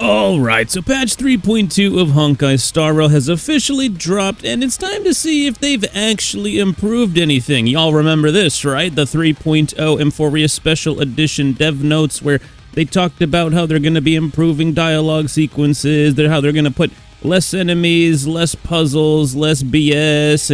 Alright, so patch 3.2 of Honkai Star Rail has officially dropped, and it's time to see if they've actually improved anything. Y'all remember this, right? The 3.0 Amphorius Special Edition dev notes where they talked about how they're going to be improving dialogue sequences, how they're going to put less enemies, less puzzles, less BS,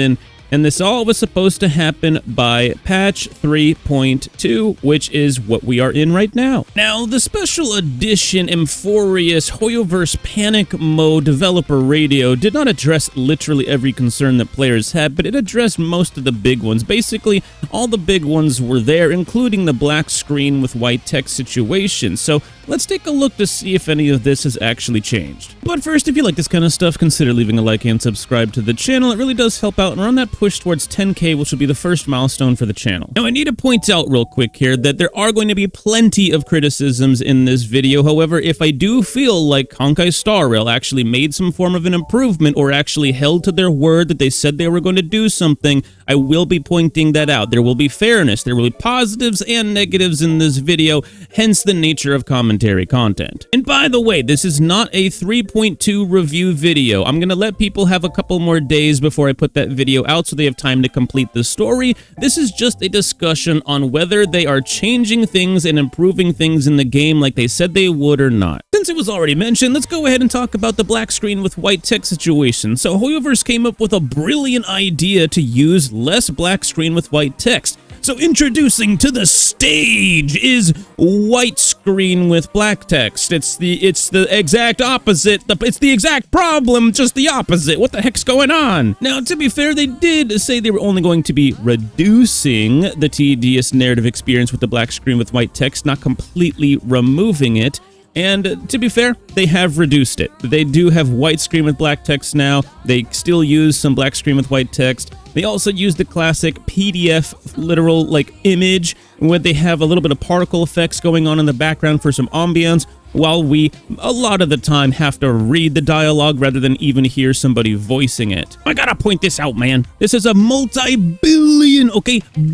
and this all was supposed to happen by patch 3.2, which is what we are in right now. Now, the special edition Amphorius Hoyoverse Panic Mode developer radio did not address literally every concern that players had, but it addressed most of the big ones. Basically, all the big ones were there, including the black screen with white text situation. So let's take a look to see if any of this has actually changed. But first, if you like this kind of stuff, consider leaving a like and subscribe to the channel. It really does help out, and we're on that push towards 10K, which will be the first milestone for the channel. Now, I need to point out real quick here that there are going to be plenty of criticisms in this video. However, if I do feel like Honkai Star Rail actually made some form of an improvement or actually held to their word that they said they were going to do something, I will be pointing that out. There will be fairness, there will be positives and negatives in this video, hence the nature of commentary content. And by the way, this is not a 3.2 review video. I'm going to let people have a couple more days before I put that video out so they have time to complete the story. This is just a discussion on whether they are changing things and improving things in the game like they said they would or not. Since it was already mentioned, let's go ahead and talk about the black screen with white text situation. So Hoyoverse came up with a brilliant idea to use less black screen with white text. So introducing to the stage is white screen with black text. It's the exact opposite. It's the exact problem, just the opposite. What the heck's going on? Now, to be fair, they did say they were only going to be reducing the tedious narrative experience with the black screen with white text, not completely removing it. And to be fair, they have reduced it. They do have white screen with black text now. They still use some black screen with white text. They also use the classic PDF literal image where they have a little bit of particle effects going on in the background for some ambience, while we a lot of the time have to read the dialogue rather than even hear somebody voicing it. I gotta point this out, man. This is a multi-billion,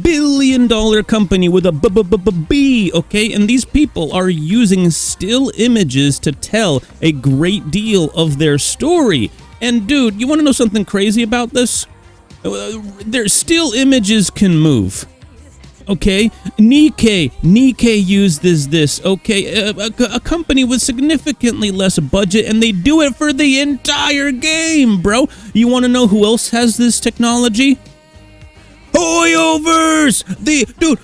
billion-dollar company with a B, okay? And these people are using still images to tell a great deal of their story. And dude, you wanna know something crazy about this? Their still images can move. Okay, Nikkei uses this, okay, a company with significantly less budget, and they do it for the entire game, bro. You want to know who else has this technology? Hoyoverse!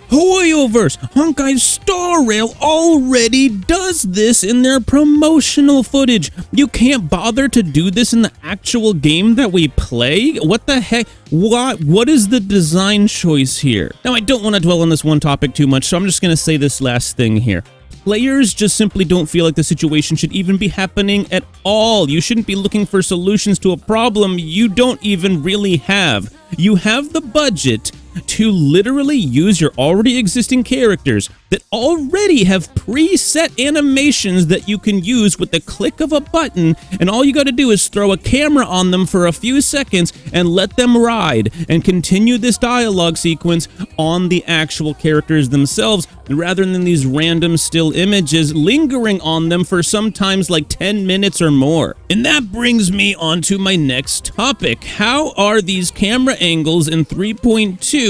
Hoyoverse! Honkai Star Rail already does this in their promotional footage. You can't bother to do this in the actual game that we play? What the heck? What is the design choice here? Now, I don't want to dwell on this one topic too much, so I'm just going to say this last thing here. Players just simply don't feel like the situation should even be happening at all. You shouldn't be looking for solutions to a problem you don't even really have. You have the budget to literally use your already existing characters that already have preset animations that you can use with the click of a button, and all you got to do is throw a camera on them for a few seconds and let them ride and continue this dialogue sequence on the actual characters themselves rather than these random still images lingering on them for sometimes like 10 minutes or more. And that brings me on to my next topic. How are these camera angles in 3.2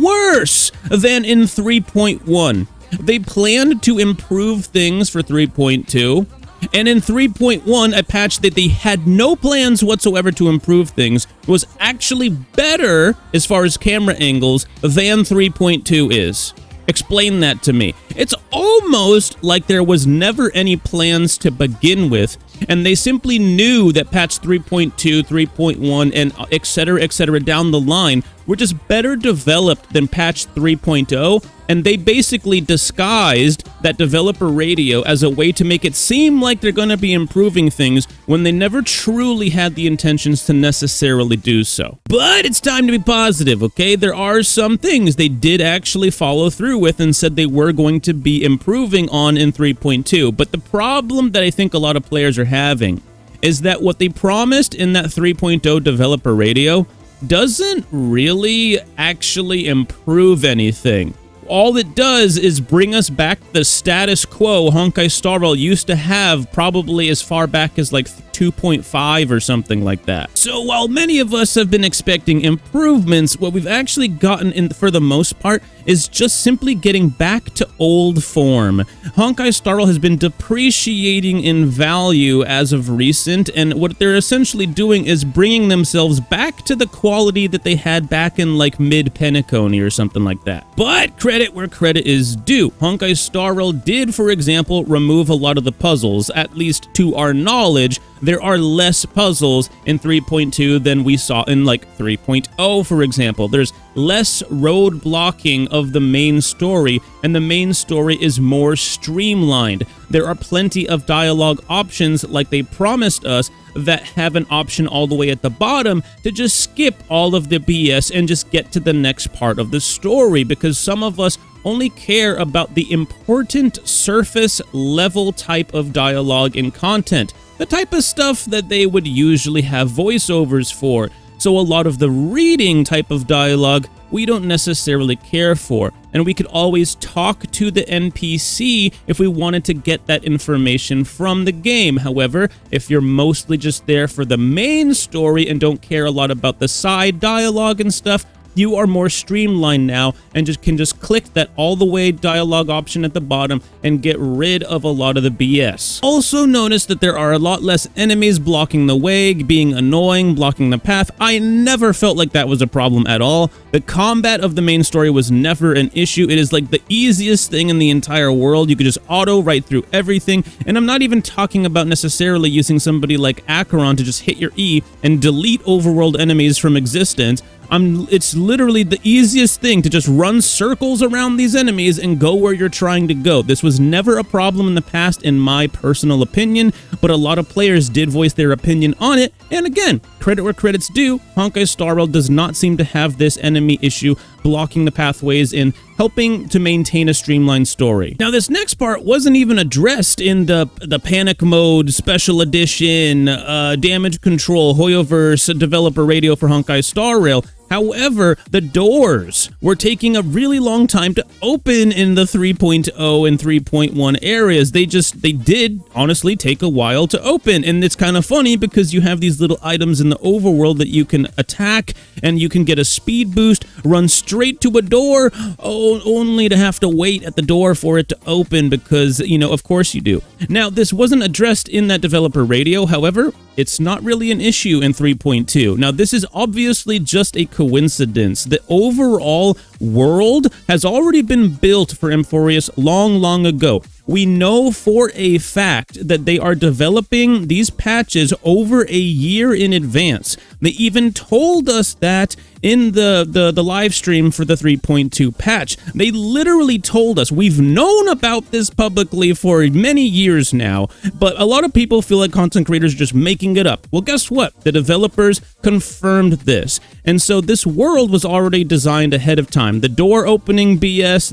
worse than in 3.1? They planned to improve things for 3.2, and in 3.1, a patch that they had no plans whatsoever to improve things was actually better as far as camera angles than 3.2 is. Explain that to me. It's almost like there was never any plans to begin with, and they simply knew that patch 3.2, 3.1, and etc. down the line were just better developed than patch 3.0, and they basically disguised that developer radio as a way to make it seem like they're going to be improving things when they never truly had the intentions to necessarily do so. But it's time to be positive, okay? There are some things they did actually follow through with and said they were going to be improving on in 3.2, but the problem that I think a lot of players are having is that what they promised in that 3.0 developer radio doesn't really actually improve anything. All it does is bring us back the status quo Honkai Star Rail used to have probably as far back as like 2.5 or something like that. So while many of us have been expecting improvements, what we've actually gotten in for the most part is just simply getting back to old form. Honkai Star Rail has been depreciating in value as of recent, and what they're essentially doing is bringing themselves back to the quality that they had back in like mid-Penacony or something like that. But credit where credit is due. Honkai Star Rail did, for example, remove a lot of the puzzles. At least to our knowledge, there are less puzzles in 3.2 than we saw in like 3.0, for example. There's less road blocking of the main story, and the main story is more streamlined. There are plenty of dialogue options like they promised us that have an option all the way at the bottom to just skip all of the BS and just get to the next part of the story, because some of us only care about the important surface level type of dialogue and content, the type of stuff that they would usually have voiceovers for. So a lot of the reading type of dialogue we don't necessarily care for, and we could always talk to the NPC if we wanted to get that information from the game. However, if you're mostly just there for the main story and don't care a lot about the side dialogue and stuff, you are more streamlined now and can just click that all the way dialogue option at the bottom and get rid of a lot of the BS. Also notice that there are a lot less enemies blocking the way, being annoying, blocking the path. I never felt like that was a problem at all. The combat of the main story was never an issue. It is like the easiest thing in the entire world. You could just auto right through everything, and I'm not even talking about necessarily using somebody like Acheron to just hit your E and delete overworld enemies from existence. It's literally the easiest thing to just run circles around these enemies and go where you're trying to go. This was never a problem in the past, in my personal opinion, but a lot of players did voice their opinion on it. And again, credit where credit's due, Honkai Star Rail does not seem to have this enemy issue blocking the pathways and helping to maintain a streamlined story. Now, this next part wasn't even addressed in the Panic Mode Special Edition, Damage Control, Hoyoverse developer radio for Honkai Star Rail. However, the doors were taking a really long time to open in the 3.0 and 3.1 areas. They did honestly take a while to open, and it's kind of funny because you have these little items in the overworld that you can attack, and you can get a speed boost, run straight to a door, only to have to wait at the door for it to open because, you know, of course you do. Now, this wasn't addressed in that developer radio. However, it's not really an issue in 3.2. Now, this is obviously just a coincidence. The overall world has already been built for Amphorius long ago. We know for a fact that they are developing these patches over a year in advance. They even told us that in the live stream for the 3.2 patch. They literally told us. We've known about this publicly for many years now, but a lot of people feel like content creators are just making it up. Well, guess what? The developers confirmed this. And so this world was already designed ahead of time. The door opening BS,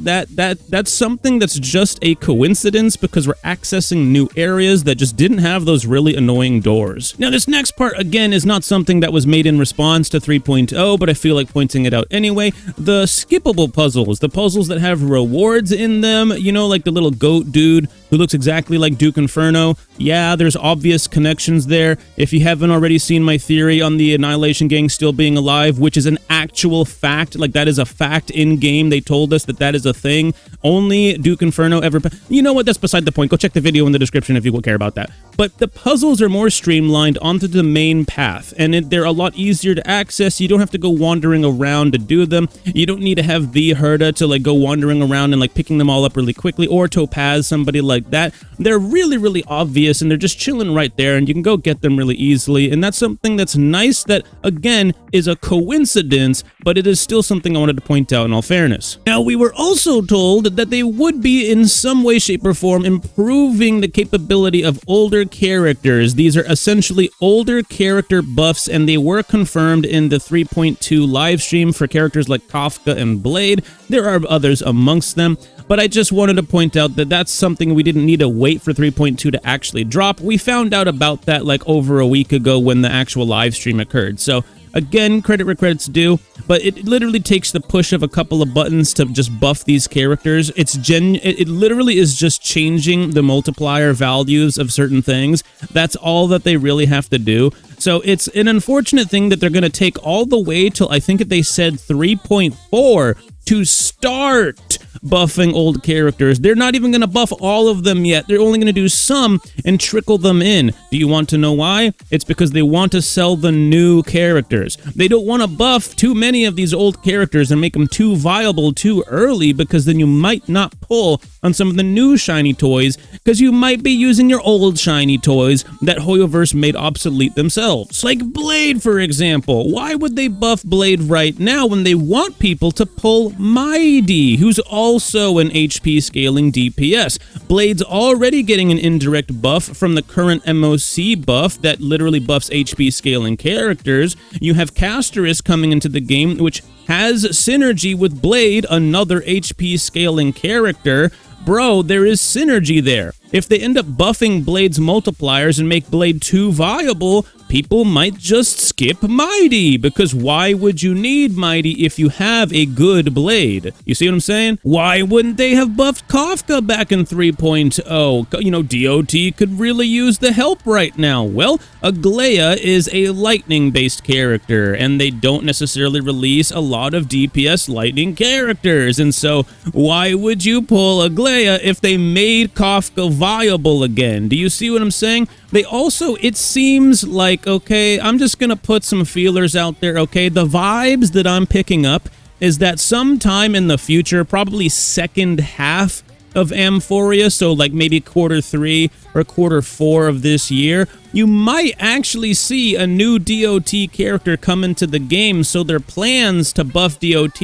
that's something that's just a coincidence because we're accessing new areas that just didn't have those really annoying doors. Now, this next part, again, is not something that was made in response to 3.0, but I feel like pointing it out anyway. The skippable puzzles, the puzzles that have rewards in them, you know, like the little goat dude who looks exactly like Duke Inferno. Yeah, there's obvious connections there. If you haven't already seen my theory on the Annihilation Gang still being alive, which is an actual fact, like that is a fact in game. They told us that that is a thing. Only Duke Inferno ever... You know what? That's beside the point. Go check the video in the description if you care about that. But the puzzles are more streamlined onto the main path, and they're a lot easier to access. You don't have to go wandering around to do them. You don't need to have the Herda to like go wandering around and like picking them all up really quickly, or Topaz, somebody like that. They're really obvious, and they're just chilling right there, and you can go get them really easily. And that's something that's nice that, again, is a coincidence, but it is still something I wanted to point out in all fairness. Now, we were also told that they would be in some way, shape, or form improving the capability of older characters. These are essentially older character buffs, and they were confirmed in the 3.2 live stream for characters like Kafka and Blade. There are others amongst them, but I just wanted to point out that that's something we didn't need to wait for 3.2 to actually drop. We found out about that like over a week ago when the actual live stream occurred. So Again, credit where credit's due, but it literally takes the push of a couple of buttons to just buff these characters. It literally is just changing the multiplier values of certain things. That's all that they really have to do. So it's an unfortunate thing that they're going to take all the way till, I think they said 3.4 to start buffing old characters. They're not even going to buff all of them yet. They're only going to do some and trickle them in. Do you want to know why? It's because they want to sell the new characters. They don't want to buff too many of these old characters and make them too viable too early, because then you might not pull on some of the new shiny toys, because you might be using your old shiny toys that Hoyoverse made obsolete themselves. Like Blade, for example. Why would they buff Blade right now when they want people to pull Mighty, who's also an HP scaling DPS? Blade's already getting an indirect buff from the current MOC buff that literally buffs HP scaling characters. You have Casterus coming into the game, which has synergy with Blade, another HP scaling character. Bro, there is synergy there. If they end up buffing Blade's multipliers and make Blade too viable, people might just skip Mighty, because why would you need Mighty if you have a good Blade? You see what I'm saying? Why wouldn't they have buffed Kafka back in 3.0? You know, DOT could really use the help right now. Well, Aglaia is a lightning-based character, and they don't necessarily release a lot of DPS lightning characters, and so why would you pull Aglaia if they made Kafka viable again? Do you see what I'm saying? They also, it seems like, okay, I'm just gonna put some feelers out there, okay? The vibes that I'm picking up is that sometime in the future, probably second half of Amphoria, so like maybe Q3 or Q4 of this year, you might actually see a new DOT character come into the game, so their plans to buff DOT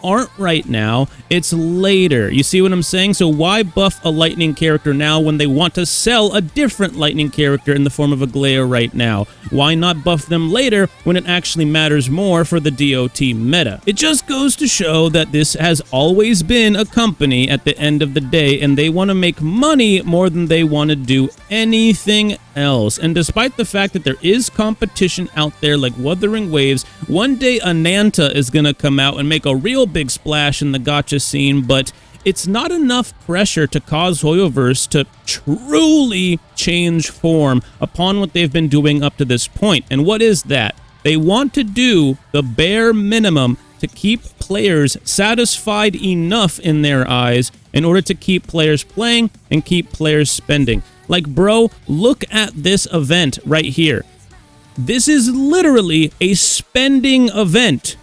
aren't right now, it's later. You see what I'm saying? So why buff a lightning character now when they want to sell a different lightning character in the form of Aglaia right now? Why not buff them later when it actually matters more for the DOT meta? It just goes to show that this has always been a company at the end of the day, and they want to make money more than they want to do anything else. And despite the fact that there is competition out there like Wuthering Waves, one day Ananta is going to come out and make a real big splash in the gacha scene, but it's not enough pressure to cause Hoyoverse to truly change form upon what they've been doing up to this point. And what is that? They want to do the bare minimum to keep players satisfied enough in their eyes in order to keep players playing and keep players spending. Like, bro, look at this event right here. This is literally a spending event.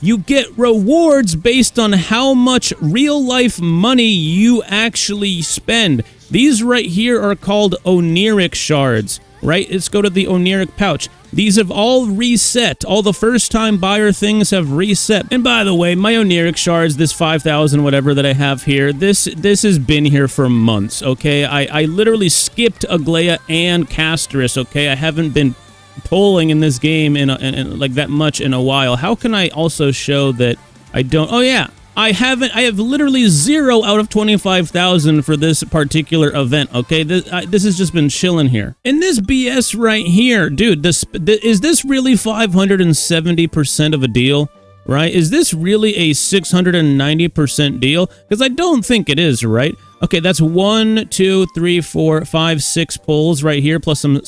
You get rewards based on how much real-life money you actually spend. These right here are called Oniric shards, right? Let's go to the Oniric pouch. These have all reset. All the first-time buyer things have reset. And by the way, my Oniric shards, this 5,000 whatever that I have here, this has been here for months, okay? I literally skipped Aglaia and Casterus, okay? I haven't been pulling in this game in like that much in a while. How can I also show that I don't? Oh yeah, I have literally 0 out of 25,000 for this particular event, okay? This has just been chilling here. And this BS right here, dude, is this really 570% of a deal, right? Is this really a 690% deal? Because I don't think it is, right? Okay, that's 1, 2, 3, 4, 5, 6 pulls right here, plus some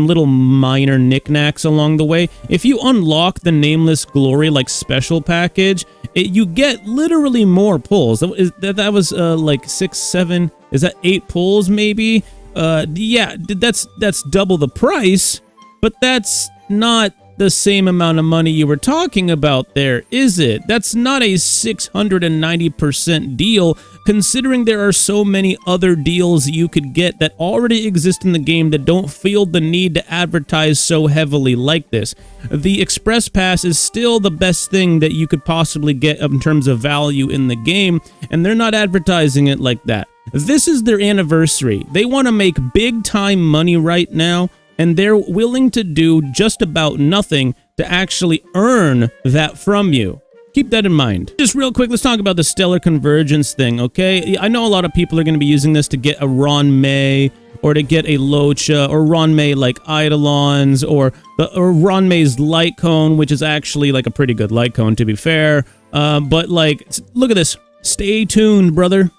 little minor knickknacks along the way. If you unlock the Nameless Glory like special package, you get literally more pulls. That was like 6, 7. Is that 8 pulls maybe? Yeah, that's double the price, but that's not the same amount of money you were talking about there, is it? That's not a 690% deal, considering there are so many other deals you could get that already exist in the game that don't feel the need to advertise so heavily like this. The Express Pass is still the best thing that you could possibly get in terms of value in the game, and they're not advertising it like that. This is their anniversary. They want to make big time money right now, and they're willing to do just about nothing to actually earn that from you. Keep that in mind. Just real quick, let's talk about the Stellar Convergence thing, okay? I know a lot of people are going to be using this to get a Ron May, or to get a Locha, or Ron May like Eidolons, or Ron May's Light Cone, which is actually like a pretty good Light Cone, to be fair. But like, look at this. Stay tuned, brother.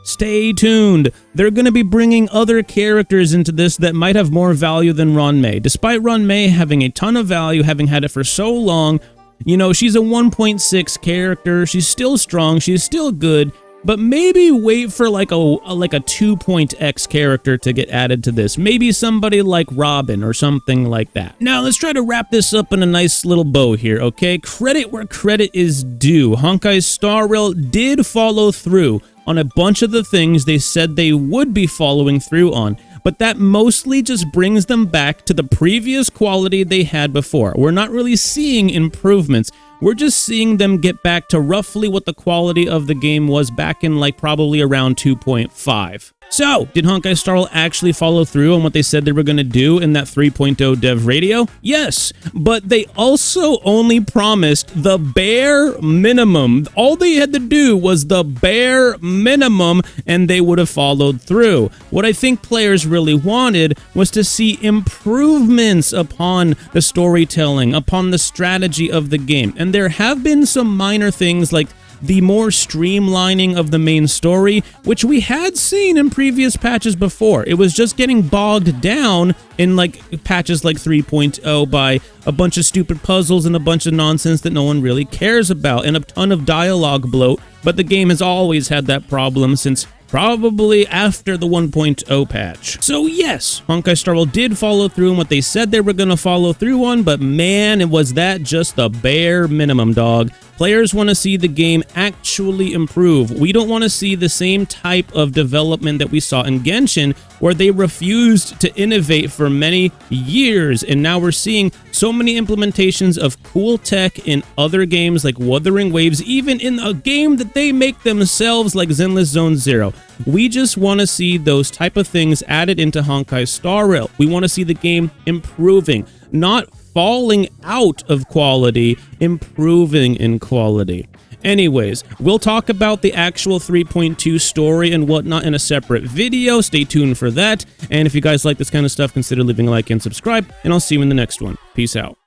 Stay tuned. They're going to be bringing other characters into this that might have more value than Ron May. Despite Ron May having a ton of value, having had it for so long, you know, she's a 1.6 character. She's still strong. She's still good. But maybe wait for like a 2.x character to get added to this. Maybe somebody like Robin or something like that. Now, let's try to wrap this up in a nice little bow here, okay? Credit where credit is due. Honkai Star Rail did follow through on a bunch of the things they said they would be following through on. But that mostly just brings them back to the previous quality they had before. We're not really seeing improvements. We're just seeing them get back to roughly what the quality of the game was back in like probably around 2.5. So, did Honkai Star Rail actually follow through on what they said they were going to do in that 3.0 dev radio? Yes, but they also only promised the bare minimum. All they had to do was the bare minimum, and they would have followed through. What I think players really wanted was to see improvements upon the storytelling, upon the strategy of the game. And there have been some minor things like the more streamlining of the main story, which we had seen in previous patches before. It was just getting bogged down in like patches like 3.0 by a bunch of stupid puzzles and a bunch of nonsense that no one really cares about, and a ton of dialogue bloat. But the game has always had that problem since probably after the 1.0 patch. So yes, Honkai Star Rail did follow through on what they said they were going to follow through on, but man, was that just the bare minimum, dog. Players want to see the game actually improve. We don't want to see the same type of development that we saw in Genshin, where they refused to innovate for many years, and now we're seeing so many implementations of cool tech in other games like Wuthering Waves, even in a game that they make themselves like Zenless Zone Zero. We just want to see those type of things added into Honkai Star Rail. We want to see the game improving, not falling out of quality, improving in quality. Anyways, we'll talk about the actual 3.2 story and whatnot in a separate video. Stay tuned for that. And if you guys like this kind of stuff, consider leaving a like and subscribe, and I'll see you in the next one. Peace out.